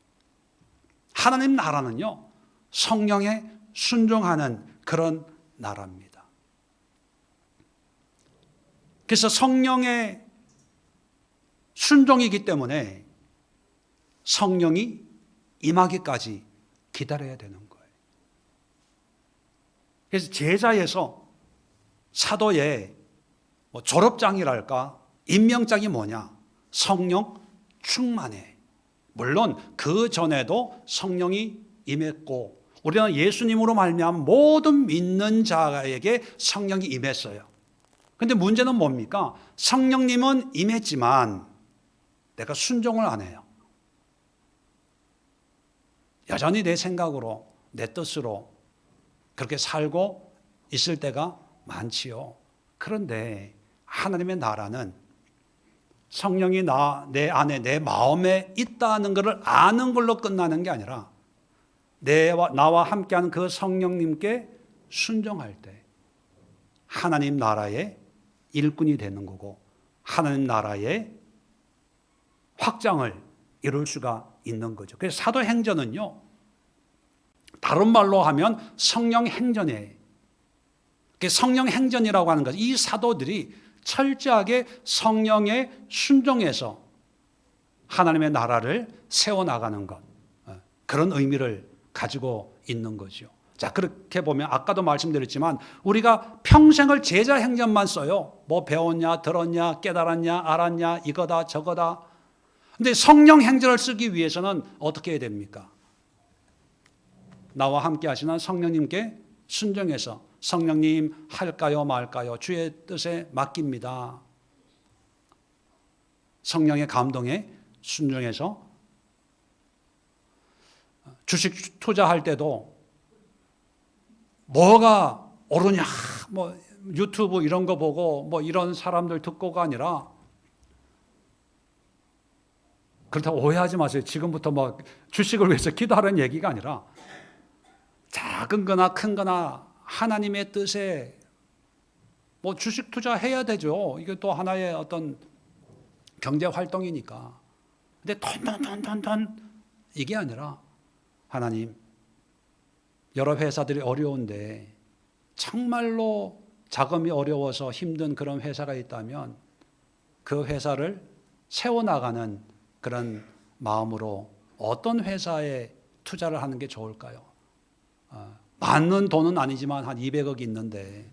하나님 나라는요, 성령에 순종하는 그런 나라입니다. 그래서 성령의 순종이기 때문에 성령이 임하기까지 기다려야 되는 거예요. 그래서 제자에서 사도의 졸업장이랄까, 임명장이 뭐냐? 성령 충만해. 물론 그 전에도 성령이 임했고, 우리는 예수님으로 말미암아 모든 믿는 자에게 성령이 임했어요. 그런데 문제는 뭡니까? 성령님은 임했지만 내가 순종을 안 해요. 여전히 내 생각으로, 내 뜻으로 그렇게 살고 있을 때가 많지요. 그런데 하나님의 나라는 성령이 내 안에, 내 마음에 있다는 것을 아는 걸로 끝나는 게 아니라 나와 함께하는 그 성령님께 순종할 때 하나님 나라의 일꾼이 되는 거고, 하나님 나라의 확장을 이룰 수가 있는 거죠. 그래서 사도행전은요, 다른 말로 하면 성령 행전이에요. 성령 행전이라고 하는 것은 이 사도들이 철저하게 성령에 순종해서 하나님의 나라를 세워나가는 것, 그런 의미를 가지고 있는 거죠. 자, 그렇게 보면 아까도 말씀드렸지만 우리가 평생을 제자 행전만 써요. 뭐 배웠냐, 들었냐, 깨달았냐, 알았냐, 이거다 저거다. 근데 성령 행전을 쓰기 위해서는 어떻게 해야 됩니까? 나와 함께 하시는 성령님께 순종해서 성령님 할까요 말까요? 주의 뜻에 맡깁니다. 성령의 감동에 순종해서 주식 투자할 때도 뭐가 옳으냐, 뭐 유튜브 이런 거 보고 뭐 이런 사람들 듣고가 아니라, 그렇다고 오해하지 마세요. 지금부터 뭐 주식을 위해서 기도하라는 얘기가 아니라 작은 거나 큰 거나 하나님의 뜻에 뭐 주식 투자해야 되죠. 이게 또 하나의 어떤 경제 활동이니까. 근데 돈 이게 아니라 하나님, 여러 회사들이 어려운데 정말로 자금이 어려워서 힘든 그런 회사가 있다면 그 회사를 세워나가는 그런 마음으로 어떤 회사에 투자를 하는 게 좋을까요? 많은 돈은 아니지만 한 200억이 있는데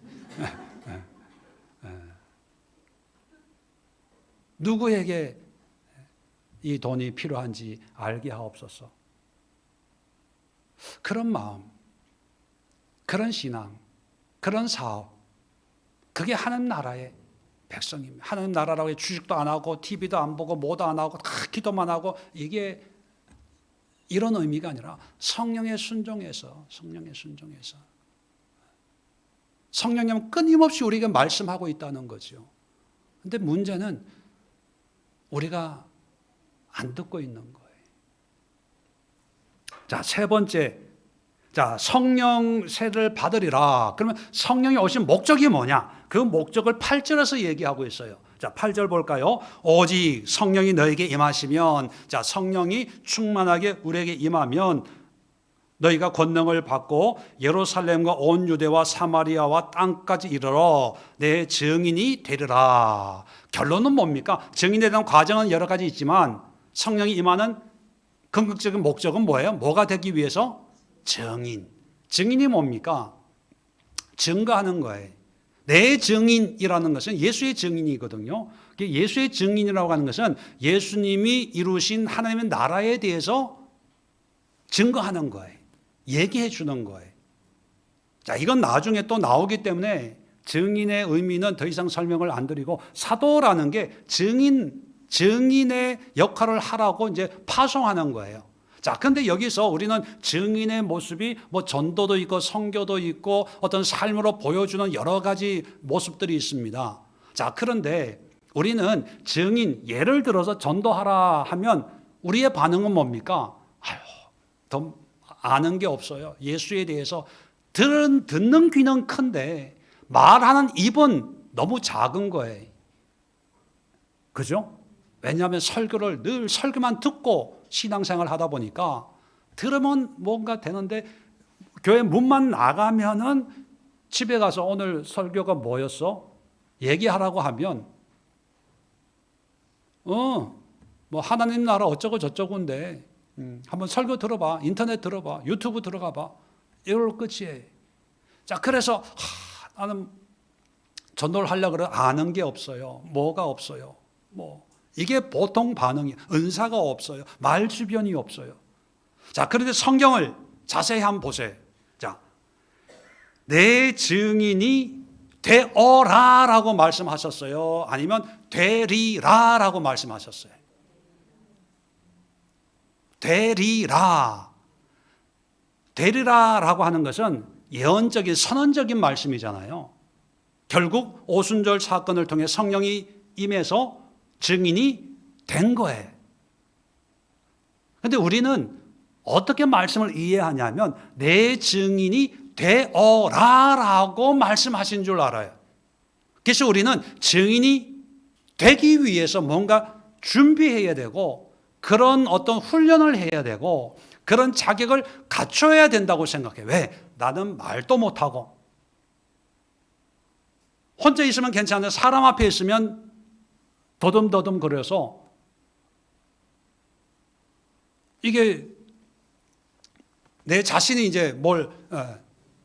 누구에게 이 돈이 필요한지 알게 하옵소서. 그런 마음, 그런 신앙, 그런 사업, 그게 하나님 나라의 백성입니다. 하나님 나라라고 주식도 안 하고 TV도 안 보고 뭐도 안 하고 다 기도만 하고, 이게 이런 의미가 아니라 성령에 순종해서 성령님은 끊임없이 우리에게 말씀하고 있다는 거죠. 그런데 문제는 우리가 안 듣고 있는 거예요. 자, 세 번째, 자, 성령 세를 받으리라. 그러면 성령이 오신 목적이 뭐냐? 그 목적을 8절에서 얘기하고 있어요. 자, 8절 볼까요? 오직 성령이 너에게 임하시면, 자, 성령이 충만하게 우리에게 임하면 너희가 권능을 받고 예루살렘과 온 유대와 사마리아와 땅까지 이르러 내 증인이 되리라. 결론은 뭡니까? 증인에 대한 과정은 여러 가지 있지만 성령이 임하는 궁극적인 목적은 뭐예요? 뭐가 되기 위해서? 증인. 증인이 뭡니까? 증거하는 거예요. 내 증인이라는 것은 예수의 증인이거든요. 예수의 증인이라고 하는 것은 예수님이 이루신 하나님의 나라에 대해서 증거하는 거예요. 얘기해 주는 거예요. 자, 이건 나중에 또 나오기 때문에 증인의 의미는 더 이상 설명을 안 드리고, 사도라는 게 증인의 역할을 하라고 이제 파송하는 거예요. 자, 근데 여기서 우리는 증인의 모습이 뭐 전도도 있고 선교도 있고 어떤 삶으로 보여주는 여러 가지 모습들이 있습니다. 자, 그런데 우리는 증인, 예를 들어서 전도하라 하면 우리의 반응은 뭡니까? 더 아는 게 없어요. 예수에 대해서 듣는 귀는 큰데 말하는 입은 너무 작은 거예요. 그죠? 왜냐하면 설교를 늘 설교만 듣고 신앙생활을 하다 보니까 들으면 뭔가 되는데 교회 문만 나가면은 집에 가서 오늘 설교가 뭐였어? 얘기하라고 하면 뭐 하나님 나라 어쩌고 저쩌고인데 한번 설교 들어봐, 인터넷 들어봐, 유튜브 들어가 봐, 이걸로 끝이에요. 자, 그래서 나는 전도를 하려고 그래 아는 게 없어요. 뭐가 없어요. 이게 보통 반응이에요. 은사가 없어요. 말 주변이 없어요. 자, 그런데 성경을 자세히 한번 보세요. 자, 내 증인이 되어라라고 말씀하셨어요? 아니면 되리라라고 말씀하셨어요? 되리라라고 하는 것은 예언적인 선언적인 말씀이잖아요. 결국 오순절 사건을 통해 성령이 임해서 증인이 된 거예요. 그런데 우리는 어떻게 말씀을 이해하냐면 내 증인이 되어라라고 말씀하신 줄 알아요. 그래서 우리는 증인이 되기 위해서 뭔가 준비해야 되고 그런 어떤 훈련을 해야 되고 그런 자격을 갖춰야 된다고 생각해. 왜? 나는 말도 못하고 혼자 있으면 괜찮은데 사람 앞에 있으면 더듬더듬 거려서 이게 내 자신이 이제 뭘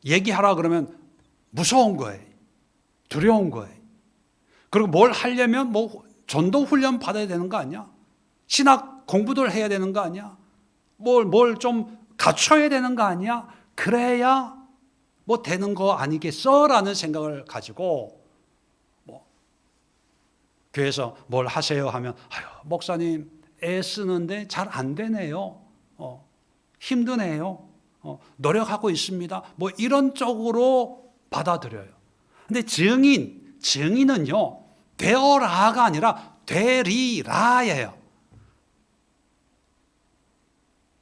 얘기하라 그러면 무서운 거예요. 두려운 거예요. 그리고 뭘 하려면 뭐 전도 훈련 받아야 되는 거 아니야? 신학 공부들 해야 되는 거 아니야? 뭘 좀 갖춰야 되는 거 아니야? 그래야 뭐 되는 거 아니겠어? 라는 생각을 가지고 뭐 교회에서 뭘 하세요 하면 아유 목사님 애쓰는데 잘 안 되네요. 힘드네요. 노력하고 있습니다. 뭐 이런 쪽으로 받아들여요. 근데 증인은요 되어라가 아니라 되리라예요.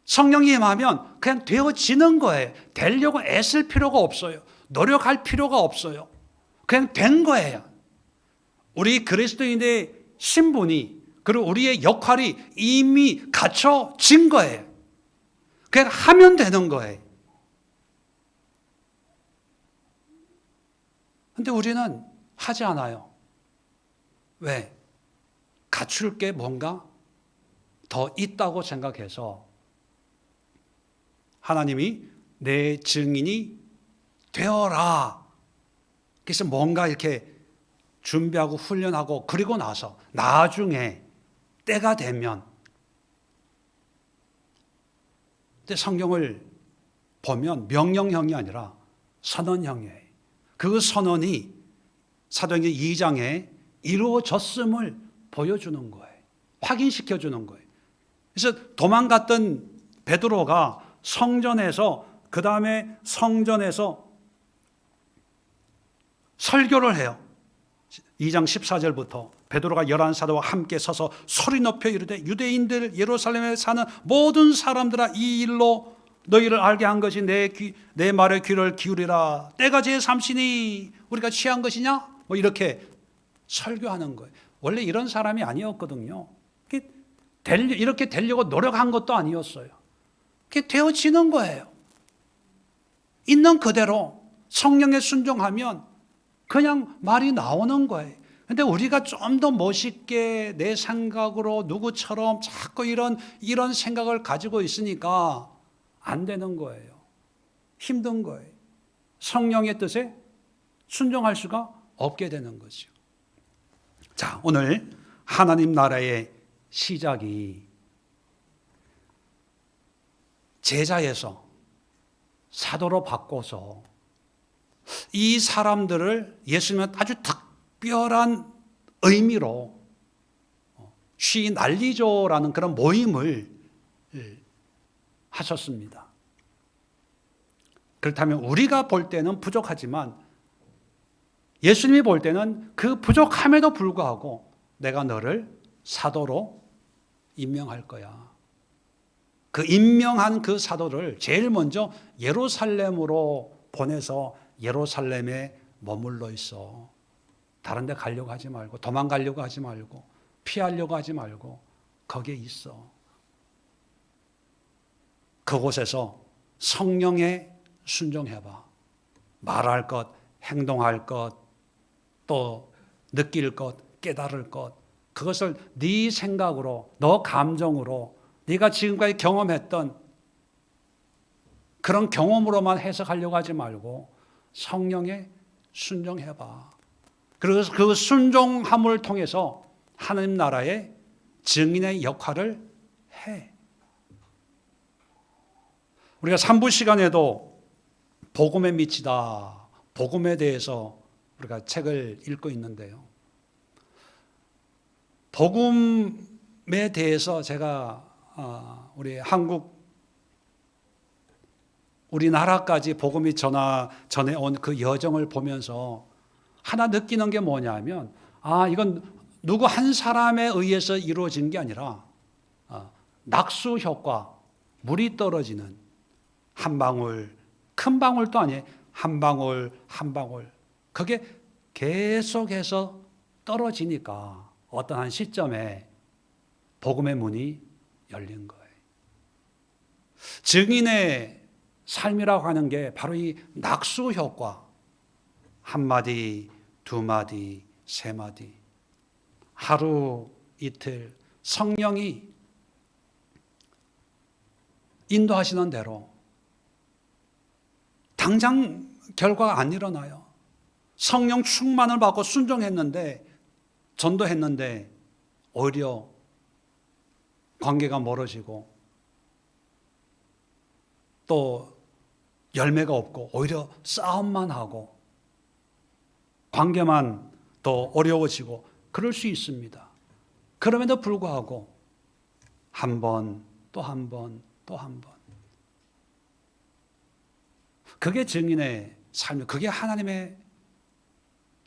성령이 임하면 그냥 되어지는 거예요. 되려고 애쓸 필요가 없어요. 노력할 필요가 없어요. 그냥 된 거예요. 우리 그리스도인의 신분이 그리고 우리의 역할이 이미 갖춰진 거예요. 그냥 하면 되는 거예요. 근데 우리는 하지 않아요. 왜? 갖출 게 뭔가 더 있다고 생각해서 하나님이 내 증인이 되어라. 그래서 뭔가 이렇게 준비하고 훈련하고 그리고 나서 나중에 때가 되면 근데 성경을 보면 명령형이 아니라 선언형이에요. 그 선언이 사도행전 2장에 이루어졌음을 보여주는 거예요. 확인시켜 주는 거예요. 그래서 도망갔던 베드로가 성전에서 그 다음에 성전에서 설교를 해요. 2장 14절부터 베드로가 11사도와 함께 서서 소리 높여 이르되 유대인들 예루살렘에 사는 모든 사람들아 이 일로 너희를 알게 한 것이 내 말에 귀를 기울이라. 때가 제3시니 우리가 취한 것이냐? 뭐 이렇게 설교하는 거예요. 원래 이런 사람이 아니었거든요. 이렇게 되려고 노력한 것도 아니었어요. 그게 되어지는 거예요. 있는 그대로 성령에 순종하면 그냥 말이 나오는 거예요. 근데 우리가 좀 더 멋있게 내 생각으로 누구처럼 자꾸 이런 생각을 가지고 있으니까 안 되는 거예요. 힘든 거예요. 성령의 뜻에 순종할 수가 없게 되는 거죠. 자, 오늘 하나님 나라의 시작이 제자에서 사도로 바꿔서 이 사람들을 예수님은 아주 특별한 의미로 쉬 날리죠라는 그런 모임을 하셨습니다. 그렇다면 우리가 볼 때는 부족하지만 예수님이 볼 때는 그 부족함에도 불구하고 내가 너를 사도로 임명할 거야. 그 임명한 그 사도를 제일 먼저 예루살렘으로 보내서 예루살렘에 머물러 있어. 다른 데 가려고 하지 말고 도망가려고 하지 말고 피하려고 하지 말고 거기에 있어. 그곳에서 성령에 순종해봐. 말할 것, 행동할 것, 또 느낄 것, 깨달을 것, 그것을 네 생각으로, 너 감정으로, 네가 지금까지 경험했던 그런 경험으로만 해석하려고 하지 말고 성령에 순종해봐. 그래서 그 순종함을 통해서 하나님 나라의 증인의 역할을 해. 우리가 3부 시간에도 복음에 미치다, 복음에 대해서 우리가 책을 읽고 있는데요. 복음에 대해서 제가 우리 우리나라까지 복음이 전해온 그 여정을 보면서 하나 느끼는 게 뭐냐면, 이건 누구 한 사람에 의해서 이루어진 게 아니라 낙수 효과, 물이 떨어지는 한 방울, 큰 방울도 아니에요. 한 방울, 한 방울. 그게 계속해서 떨어지니까 어떤 한 시점에 복음의 문이 열린 거예요. 증인의 삶이라고 하는 게 바로 이 낙수 효과. 한 마디, 두 마디, 세 마디. 하루, 이틀 성령이 인도하시는 대로 당장 결과가 안 일어나요. 성령 충만을 받고 순종했는데, 전도했는데 오히려 관계가 멀어지고 또 열매가 없고 오히려 싸움만 하고 관계만 더 어려워지고 그럴 수 있습니다. 그럼에도 불구하고 한 번, 또 한 번, 또 한 번. 그게 증인의 삶이, 그게 하나님의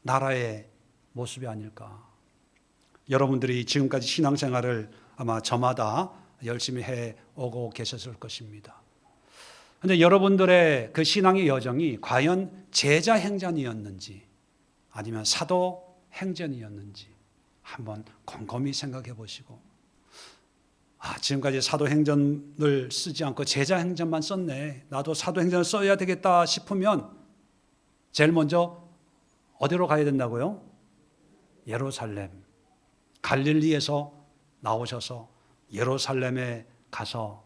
나라의 모습이 아닐까. 여러분들이 지금까지 신앙생활을 아마 저마다 열심히 해오고 계셨을 것입니다. 그런데 여러분들의 그 신앙의 여정이 과연 제자 행전이었는지 아니면 사도 행전이었는지 한번 곰곰이 생각해 보시고, 지금까지 사도행전을 쓰지 않고 제자행전만 썼네, 나도 사도행전을 써야 되겠다 싶으면 제일 먼저 어디로 가야 된다고요? 예루살렘, 갈릴리에서 나오셔서 예루살렘에 가서,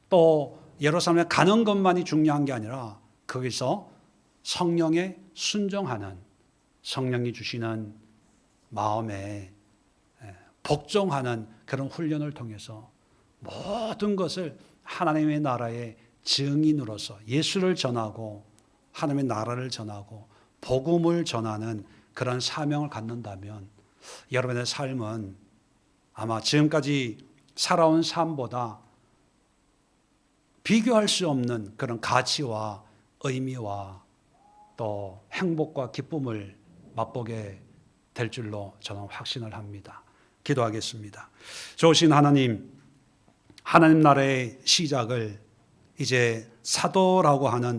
또 예루살렘에 가는 것만이 중요한 게 아니라 거기서 성령에 순종하는, 성령이 주시는 마음에 복종하는 그런 훈련을 통해서 모든 것을 하나님의 나라의 증인으로서 예수를 전하고 하나님의 나라를 전하고 복음을 전하는 그런 사명을 갖는다면 여러분의 삶은 아마 지금까지 살아온 삶보다 비교할 수 없는 그런 가치와 의미와 또 행복과 기쁨을 맛보게 될 줄로 저는 확신을 합니다. 기도하겠습니다. 좋으신 하나님, 하나님 나라의 시작을 이제 사도라고 하는